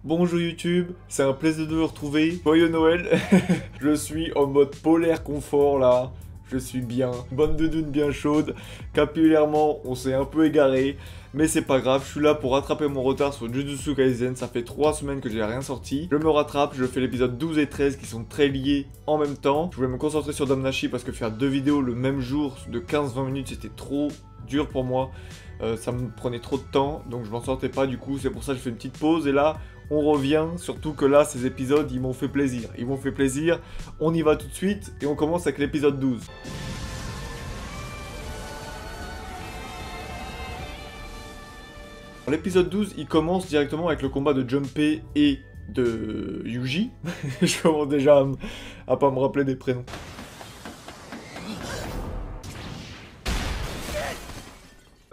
Bonjour YouTube, c'est un plaisir de vous retrouver. Joyeux Noël. Je suis en mode polaire confort là. Je suis bien. Bonne doudoune bien chaude. Capillairement, on s'est un peu égaré. Mais c'est pas grave, je suis là pour rattraper mon retard sur Jujutsu Kaisen. Ça fait 3 semaines que j'ai rien sorti. Je me rattrape, je fais l'épisode 12 et 13 qui sont très liés en même temps. Je voulais me concentrer sur Damnashi parce que faire 2 vidéos le même jour de 15-20 minutes, c'était trop dur pour moi. Ça me prenait trop de temps, donc je m'en sortais pas du coup. C'est pour ça que je fais une petite pause et là... on revient, surtout que là, ces épisodes, ils m'ont fait plaisir. Ils m'ont fait plaisir. On y va tout de suite et on commence avec l'épisode 12. L'épisode 12, il commence directement avec le combat de Junpei et de Yuji. Je commence déjà à pas me rappeler des prénoms.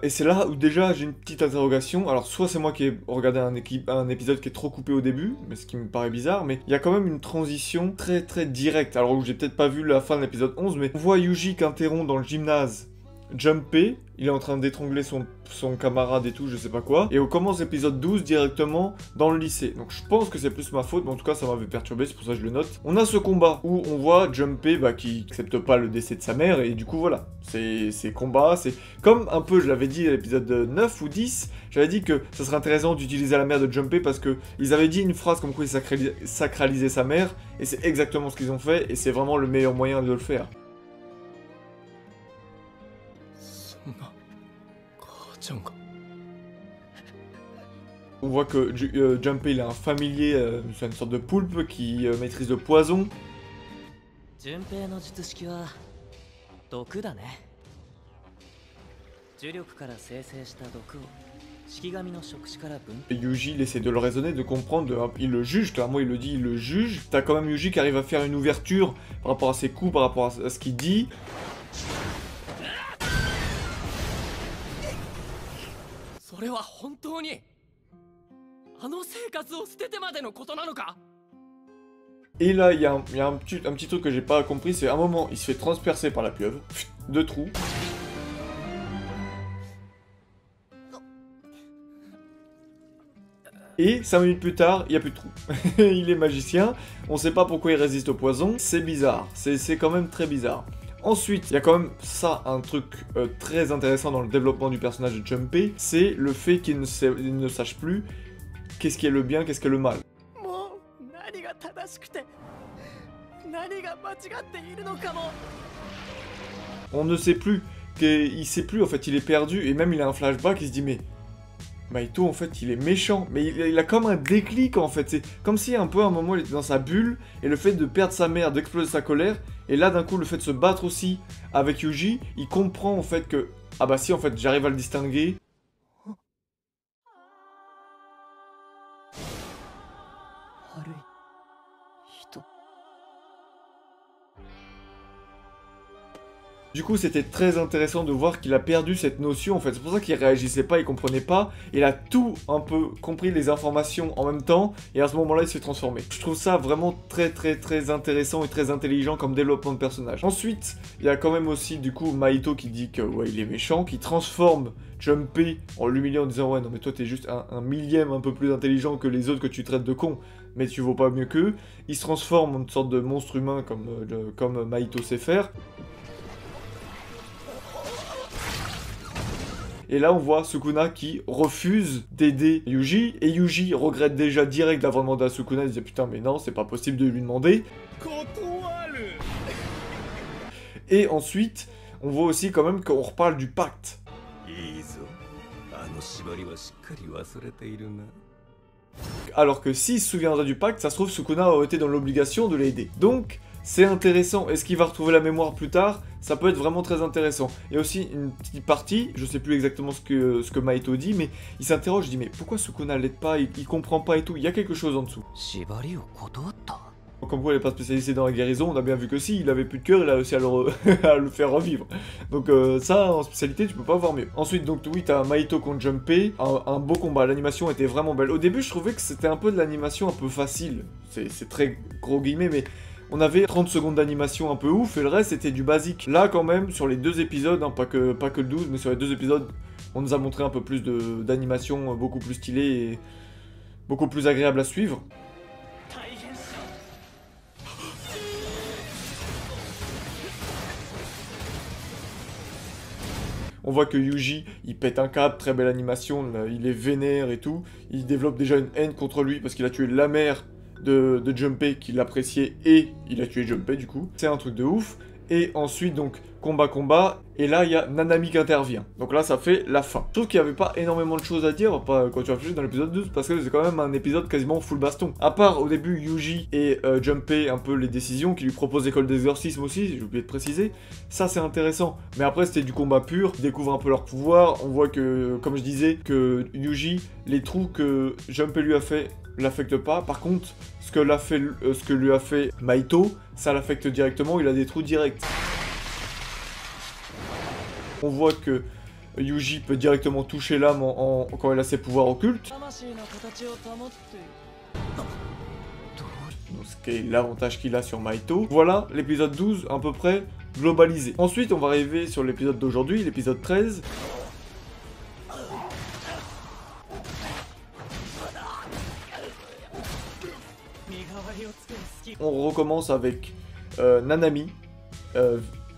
Et c'est là où déjà j'ai une petite interrogation. Alors soit c'est moi qui ai regardé un épisode qui est trop coupé au début, mais ce qui me paraît bizarre, mais il y a quand même une transition très directe. Alors où j'ai peut-être pas vu la fin de l'épisode 11, mais on voit Yuji qui interrompt dans le gymnase Junpei, il est en train d'étrangler son camarade et tout, je sais pas quoi. Et on commence l'épisode 12 directement dans le lycée. Donc je pense que c'est plus ma faute, mais en tout cas ça m'avait perturbé, c'est pour ça que je le note. On a ce combat où on voit Junpei qui accepte pas le décès de sa mère, et du coup voilà, c'est combat, c'est comme un peu, je l'avais dit à l'épisode 9 ou 10, j'avais dit que ça serait intéressant d'utiliser la mère de Junpei parce que ils avaient dit une phrase comme quoi ils sacralisaient sa mère, et c'est exactement ce qu'ils ont fait, et c'est vraiment le meilleur moyen de le faire. On voit que Junpei il a un familier, c'est une sorte de poulpe qui maîtrise le poison. Et Yuji il essaie de le raisonner, de comprendre, il le juge, clairement il le dit, il le juge. T'as quand même Yuji qui arrive à faire une ouverture par rapport à ses coups, par rapport à ce qu'il dit. Et là, il y a un petit truc que j'ai pas compris, c'est à un moment, il se fait transpercer par la pieuvre, 2 trous. Et 5 minutes plus tard, il n'y a plus de trous. Il est magicien, on sait pas pourquoi il résiste au poison, c'est bizarre, c'est quand même très bizarre. Ensuite, il y a quand même ça, un truc très intéressant dans le développement du personnage de Junpei, c'est le fait qu'il ne sache plus qu'est-ce qui est le bien, qu'est-ce qui est le mal. On ne sait plus, il sait plus en fait, il est perdu, et même il a un flashback, il se dit mais... Mahito en fait il est méchant, mais il a comme un déclic en fait, c'est comme si un peu à un moment il était dans sa bulle, et le fait de perdre sa mère, d'exploser sa colère, et là d'un coup le fait de se battre aussi avec Yuji, il comprend en fait que, ah bah si en fait j'arrive à le distinguer. Du coup, c'était très intéressant de voir qu'il a perdu cette notion, en fait. C'est pour ça qu'il réagissait pas, il comprenait pas. Il a tout un peu compris les informations en même temps, et à ce moment-là, il s'est transformé. Je trouve ça vraiment très intéressant et très intelligent comme développement de personnage. Ensuite, il y a quand même aussi, du coup, Mahito qui dit que, ouais, il est méchant, qui transforme Junpei en l'humiliant en disant, ouais, non, mais toi, t'es juste un millième un peu plus intelligent que les autres que tu traites de con, mais tu vaux pas mieux qu'eux. Il se transforme en une sorte de monstre humain comme Mahito sait faire. Et là, on voit Sukuna qui refuse d'aider Yuji. Et Yuji regrette déjà direct d'avoir demandé à Sukuna. Il disait putain, mais non, c'est pas possible de lui demander. Et ensuite, on voit aussi quand même qu'on reparle du pacte. Alors que s'il se souviendrait du pacte, ça se trouve Sukuna aurait été dans l'obligation de l'aider. Donc, c'est intéressant. Est-ce qu'il va retrouver la mémoire plus tard? Ça peut être vraiment très intéressant. Et aussi une petite partie, je sais plus exactement ce que Mahito dit, mais il s'interroge, il dit mais pourquoi Sukuna l'aide pas, il comprend pas et tout, il y a quelque chose en dessous. Comme quoi il n'est pas spécialisé dans la guérison, on a bien vu que si, il avait plus de cœur, il a réussi à le faire revivre. Donc ça, en spécialité, tu peux pas voir mieux. Ensuite, donc oui, t'as Mahito contre Junpei, un beau combat, l'animation était vraiment belle. Au début, je trouvais que c'était un peu de l'animation un peu facile, c'est très gros guillemets, mais... on avait 30 secondes d'animation un peu ouf, et le reste c'était du basique. Là quand même, sur les 2 épisodes, hein, pas que le 12, mais sur les 2 épisodes, on nous a montré un peu plus d'animation, beaucoup plus stylée, beaucoup plus agréable à suivre. On voit que Yuji, il pète un câble, très belle animation, là, il est vénère et tout. Il développe déjà une haine contre lui parce qu'il a tué la mère de Junpei qui l'appréciait et il a tué Junpei du coup. C'est un truc de ouf. Et ensuite donc combat, et là il y a Nanami qui intervient. Donc là ça fait la fin. Je trouve qu'il n'y avait pas énormément de choses à dire, pas quand tu réfléchis dans l'épisode 12, parce que c'est quand même un épisode quasiment full baston. À part au début Yuji et Junpei, un peu les décisions, qui lui proposent l'école d'exorcisme aussi, j'ai oublié de préciser. Ça c'est intéressant. Mais après c'était du combat pur, ils découvrent un peu leur pouvoir, on voit que, comme je disais, que Yuji, les trous que Junpei lui a fait l'affecte pas. Par contre, ce que lui a fait Mahito, ça l'affecte directement, il a des trous directs. On voit que Yuji peut directement toucher l'âme quand elle a ses pouvoirs occultes. Donc, ce qui est l'avantage qu'il a sur Mahito. Voilà l'épisode 12 à peu près globalisé. Ensuite, on va arriver sur l'épisode d'aujourd'hui, l'épisode 13. On recommence avec Nanami,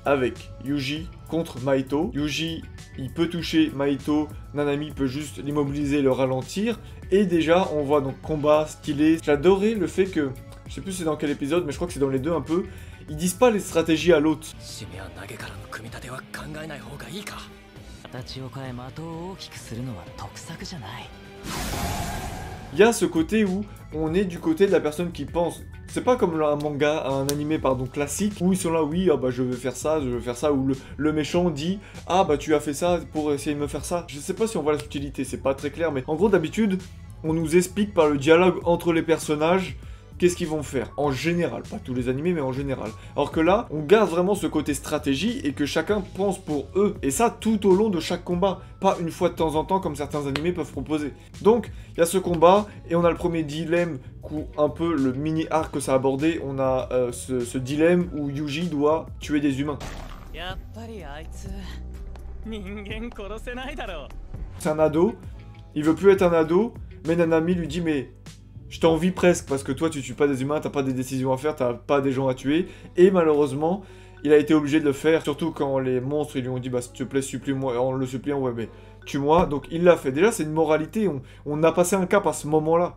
avec Yuji contre Mahito. Yuji, il peut toucher Mahito, Nanami peut juste l'immobiliser et le ralentir. Et déjà, on voit donc combat stylé. J'adorais le fait que, je sais plus c'est dans quel épisode, mais je crois que c'est dans les deux un peu, ils disent pas les stratégies à l'autre. Il y a ce côté où on est du côté de la personne qui pense. C'est pas comme un manga, un animé pardon classique, où ils sont là, oui, ah bah je vais faire ça, où le méchant dit, ah bah tu as fait ça pour essayer de me faire ça. Je sais pas si on voit la subtilité, c'est pas très clair, mais en gros d'habitude, on nous explique par le dialogue entre les personnages qu'est-ce qu'ils vont faire, en général, pas tous les animés, mais en général. Alors que là, on garde vraiment ce côté stratégie et que chacun pense pour eux, et ça tout au long de chaque combat, pas une fois de temps en temps comme certains animés peuvent proposer. Donc, il y a ce combat, et on a le premier dilemme, un peu le mini-arc que ça a abordé, on a ce dilemme où Yuji doit tuer des humains. C'est un ado, il veut plus être un ado, mais Nanami lui dit, mais je t'envie presque, parce que toi tu tues pas des humains, t'as pas des décisions à faire, t'as pas des gens à tuer, et malheureusement, il a été obligé de le faire, surtout quand les monstres ils lui ont dit, bah s'il te plaît, supplie-moi, en le suppliant, ouais mais tue-moi, donc il l'a fait. Déjà c'est une moralité, on a passé un cap à ce moment-là.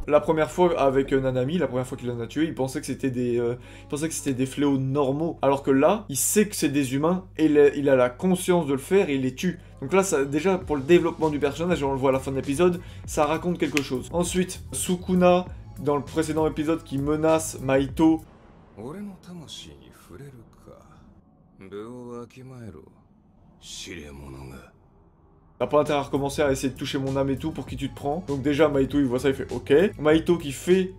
La première fois avec Nanami, la première fois qu'il en a tué, il pensait que c'était des fléaux normaux. Alors que là, il sait que c'est des humains, et il a la conscience de le faire, et il les tue. Donc là, ça, déjà, pour le développement du personnage, on le voit à la fin de l'épisode, ça raconte quelque chose. Ensuite, Sukuna, dans le précédent épisode, qui menace Mahito. T'as pas intérêt à recommencer à essayer de toucher mon âme et tout, pour qui tu te prends. Donc déjà, Mahito, il voit ça, il fait ok. Mahito qui fait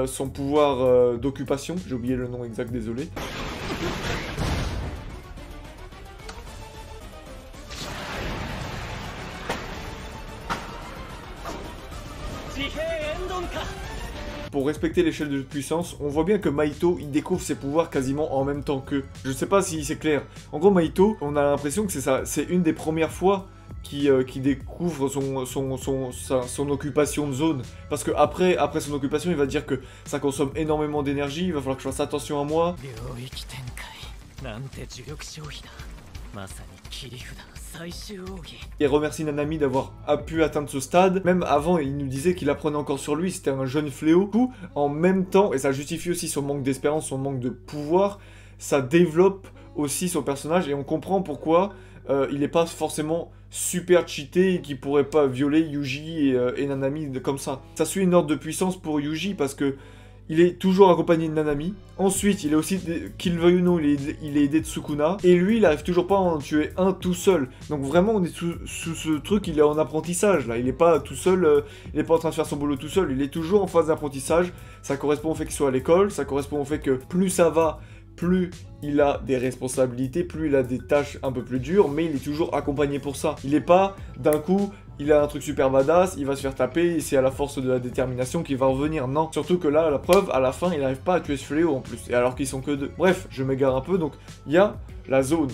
son pouvoir d'occupation, j'ai oublié le nom exact, désolé. Pour respecter l'échelle de puissance, on voit bien que Mahito, il découvre ses pouvoirs quasiment en même temps qu'eux. Je sais pas si c'est clair. En gros, Mahito, on a l'impression que c'est une des premières fois qui découvre son occupation de zone. Parce que après son occupation, il va dire que ça consomme énormément d'énergie, il va falloir que je fasse attention à moi. Et remercie Nanami d'avoir pu atteindre ce stade. Même avant, il nous disait qu'il apprenait encore sur lui, c'était un jeune fléau. Tout en même temps, et ça justifie aussi son manque d'espérance, son manque de pouvoir, ça développe aussi son personnage, et on comprend pourquoi il n'est pas forcément super cheaté et qu'il pourrait pas violer Yuji et Nanami comme ça. Ça suit une ordre de puissance pour Yuji parce que il est toujours accompagné de Nanami. Ensuite, il est aussi, qu'il le veuille ou non, il est aidé de Sukuna. Et lui, il arrive toujours pas à en tuer un tout seul. Donc vraiment, on est sous ce truc, il est en apprentissage, là. Il est pas tout seul, il est pas en train de faire son boulot tout seul. Il est toujours en phase d'apprentissage. Ça correspond au fait qu'il soit à l'école, ça correspond au fait que plus ça va, plus il a des responsabilités, plus il a des tâches un peu plus dures, mais il est toujours accompagné pour ça. Il n'est pas, d'un coup, il a un truc super badass, il va se faire taper, et c'est à la force de la détermination qu'il va revenir. Non, surtout que là, la preuve, à la fin, il n'arrive pas à tuer ce fléau en plus, et alors qu'ils sont que deux. Bref, je m'égare un peu, donc il y a la zone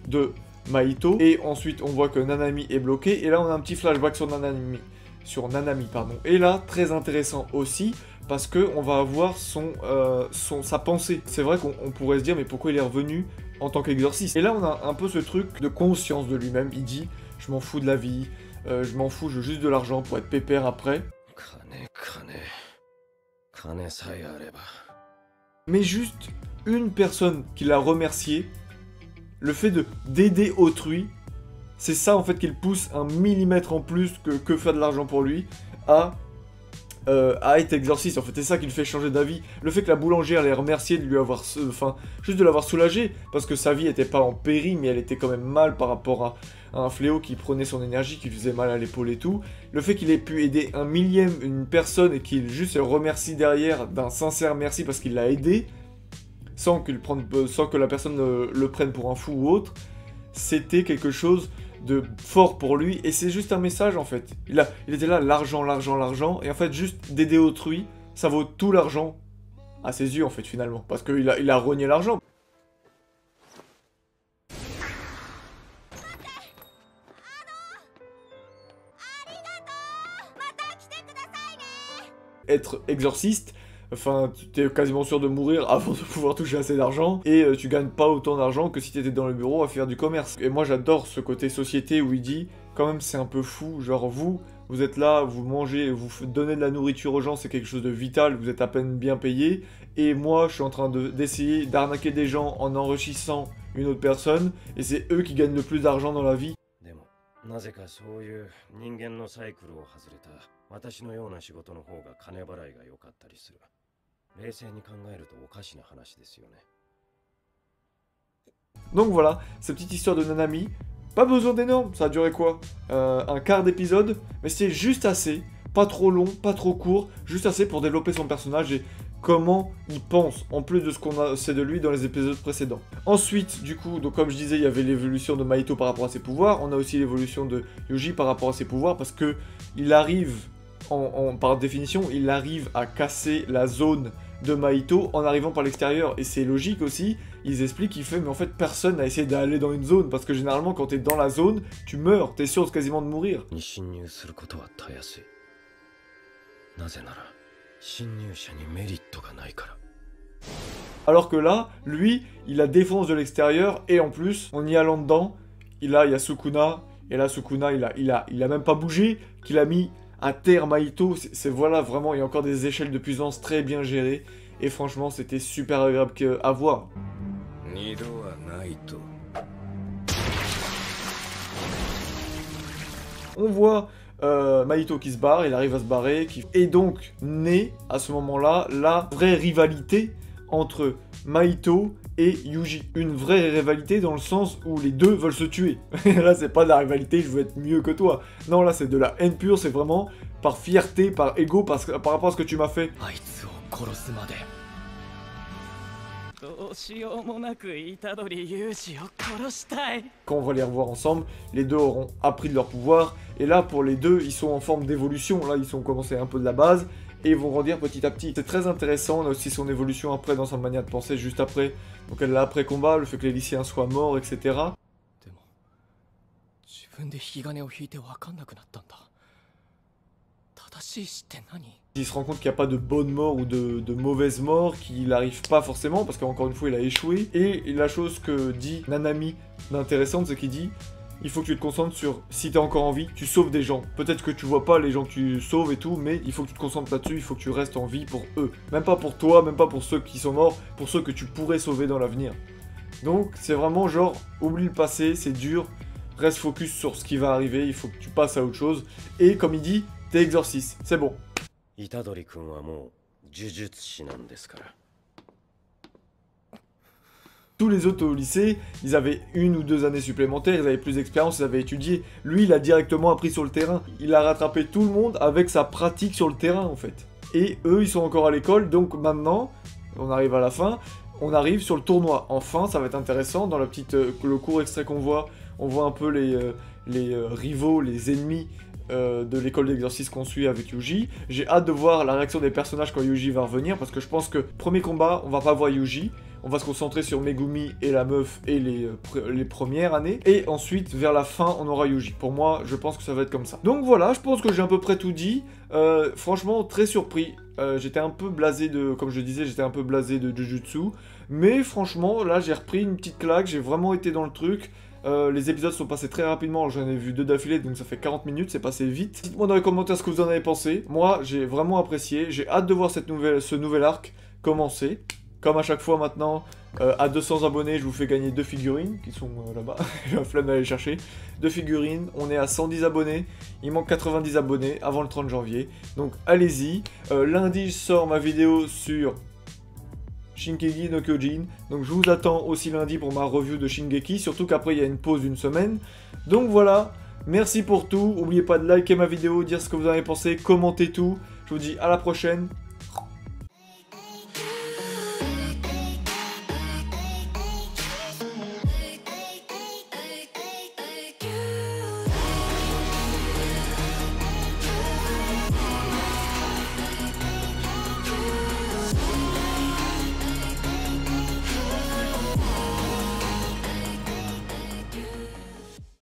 de Mahito, et ensuite on voit que Nanami est bloqué, et là on a un petit flashback sur Nanami, pardon. Et là, très intéressant aussi, parce que on va avoir sa pensée. C'est vrai qu'on pourrait se dire, mais pourquoi il est revenu en tant qu'exorciste? Et là, on a un peu ce truc de conscience de lui-même. Il dit, je m'en fous de la vie, je m'en fous, je veux juste de l'argent pour être pépère après. Mais juste une personne qui l'a remercié, le fait d'aider autrui, c'est ça en fait qui le pousse un millimètre en plus que faire de l'argent pour lui à être exorciste. En fait, c'est ça qui le fait changer d'avis. Le fait que la boulangère l'ait remercié de lui avoir, enfin, juste de l'avoir soulagé, parce que sa vie était pas en péril, mais elle était quand même mal par rapport à un fléau qui prenait son énergie, qui lui faisait mal à l'épaule et tout. Le fait qu'il ait pu aider un millième, une personne, et qu'il juste le remercie derrière d'un sincère merci parce qu'il l'a aidé, sans que la personne le prenne pour un fou ou autre, c'était quelque chose de fort pour lui, et c'est juste un message en fait. Il était là, l'argent, l'argent, l'argent, et en fait juste d'aider autrui, ça vaut tout l'argent à ses yeux en fait finalement, parce qu'il a renié l'argent. Être exorciste, enfin, t'es quasiment sûr de mourir avant de pouvoir toucher assez d'argent, et tu gagnes pas autant d'argent que si t'étais dans le bureau à faire du commerce. Et moi j'adore ce côté société où il dit, quand même c'est un peu fou, genre vous êtes là, vous mangez, vous donnez de la nourriture aux gens, c'est quelque chose de vital, vous êtes à peine bien payé, et moi je suis en train d'essayer d'arnaquer des gens en enrichissant une autre personne, et c'est eux qui gagnent le plus d'argent dans la vie. Donc voilà, cette petite histoire de Nanami, pas besoin d'énorme, ça a duré quoi, un quart d'épisode, mais c'était juste assez, pas trop long, pas trop court, juste assez pour développer son personnage et comment il pense, en plus de ce qu'on sait de lui dans les épisodes précédents. Ensuite, du coup, donc comme je disais, il y avait l'évolution de Mahito par rapport à ses pouvoirs, on a aussi l'évolution de Yuji par rapport à ses pouvoirs, parce que il arrive, par définition, il arrive à casser la zone de Mahito en arrivant par l'extérieur, et c'est logique aussi, ils expliquent qu'il fait, mais en fait personne n'a essayé d'aller dans une zone, parce que généralement quand t'es dans la zone, tu meurs, t'es sûr quasiment de mourir. Alors que là, lui, il a défense de l'extérieur, et en plus, en y allant dedans, il y a Sukuna, et là Sukuna, il a même pas bougé, qu'il a mis à terre Mahito, c'est voilà, vraiment, il y a encore des échelles de puissance très bien gérées, et franchement, c'était super agréable à voir. On voit Mahito qui se barre, il arrive à se barrer, et donc naît à ce moment-là la vraie rivalité entre Mahito et Yuji. Une vraie rivalité dans le sens où les deux veulent se tuer. Là, c'est pas de la rivalité, je veux être mieux que toi. Non, là, c'est de la haine pure, c'est vraiment par fierté, par ego, par rapport à ce que tu m'as fait. Quand on va les revoir ensemble, les deux auront appris de leur pouvoir, et là, pour les deux, ils sont en forme d'évolution. Là, ils sont commencés un peu de la base, et ils vont grandir petit à petit. C'est très intéressant, on a aussi son évolution après dans sa manière de penser juste après. Donc elle l'a après combat, le fait que les lycéens soient morts, etc. Il se rend compte qu'il n'y a pas de bonne mort ou de mauvaise mort, qu'il n'arrive pas forcément, parce qu'encore une fois il a échoué. Et la chose que dit Nanami d'intéressante, c'est qu'il dit: il faut que tu te concentres sur, si t'es encore en vie, tu sauves des gens. Peut-être que tu vois pas les gens que tu sauves et tout, mais il faut que tu te concentres là-dessus, il faut que tu restes en vie pour eux. Même pas pour toi, même pas pour ceux qui sont morts, pour ceux que tu pourrais sauver dans l'avenir. Donc c'est vraiment genre, oublie le passé, c'est dur, reste focus sur ce qui va arriver, il faut que tu passes à autre chose. Et comme il dit, t'es exorciste, c'est bon. Tous les autres au lycée, ils avaient 1 ou 2 années supplémentaires, ils avaient plus d'expérience, ils avaient étudié. Lui, il a directement appris sur le terrain. Il a rattrapé tout le monde avec sa pratique sur le terrain, en fait. Et eux, ils sont encore à l'école, donc maintenant, on arrive à la fin, on arrive sur le tournoi. Enfin, ça va être intéressant. Dans le court extrait qu'on voit, on voit un peu les rivaux, les ennemis de l'école d'exorcisme qu'on suit avec Yuji. J'ai hâte de voir la réaction des personnages quand Yuji va revenir, parce que je pense que premier combat, on va pas voir Yuji. On va se concentrer sur Megumi et la meuf et les premières années. Et ensuite, vers la fin, on aura Yuji. Pour moi, je pense que ça va être comme ça. Donc voilà, je pense que j'ai à peu près tout dit. Franchement, très surpris. J'étais un peu blasé comme je disais, j'étais un peu blasé de Jujutsu. Mais franchement, là, j'ai repris une petite claque. J'ai vraiment été dans le truc. Les épisodes sont passés très rapidement, j'en ai vu 2 d'affilée, donc ça fait 40 minutes, c'est passé vite. Dites-moi dans les commentaires ce que vous en avez pensé. Moi, j'ai vraiment apprécié. J'ai hâte de voir ce nouvel arc commencer. Comme à chaque fois maintenant, à 200 abonnés, je vous fais gagner 2 figurines, qui sont là-bas, j'ai la flemme d'aller les chercher. 2 figurines, on est à 110 abonnés, il manque 90 abonnés avant le 30 janvier, donc allez-y. Lundi, je sors ma vidéo sur Shingeki no Kyojin, donc je vous attends aussi lundi pour ma review de Shingeki, surtout qu'après il y a une pause d'une semaine. Donc voilà, merci pour tout, n'oubliez pas de liker ma vidéo, dire ce que vous en avez pensé, commenter tout, je vous dis à la prochaine.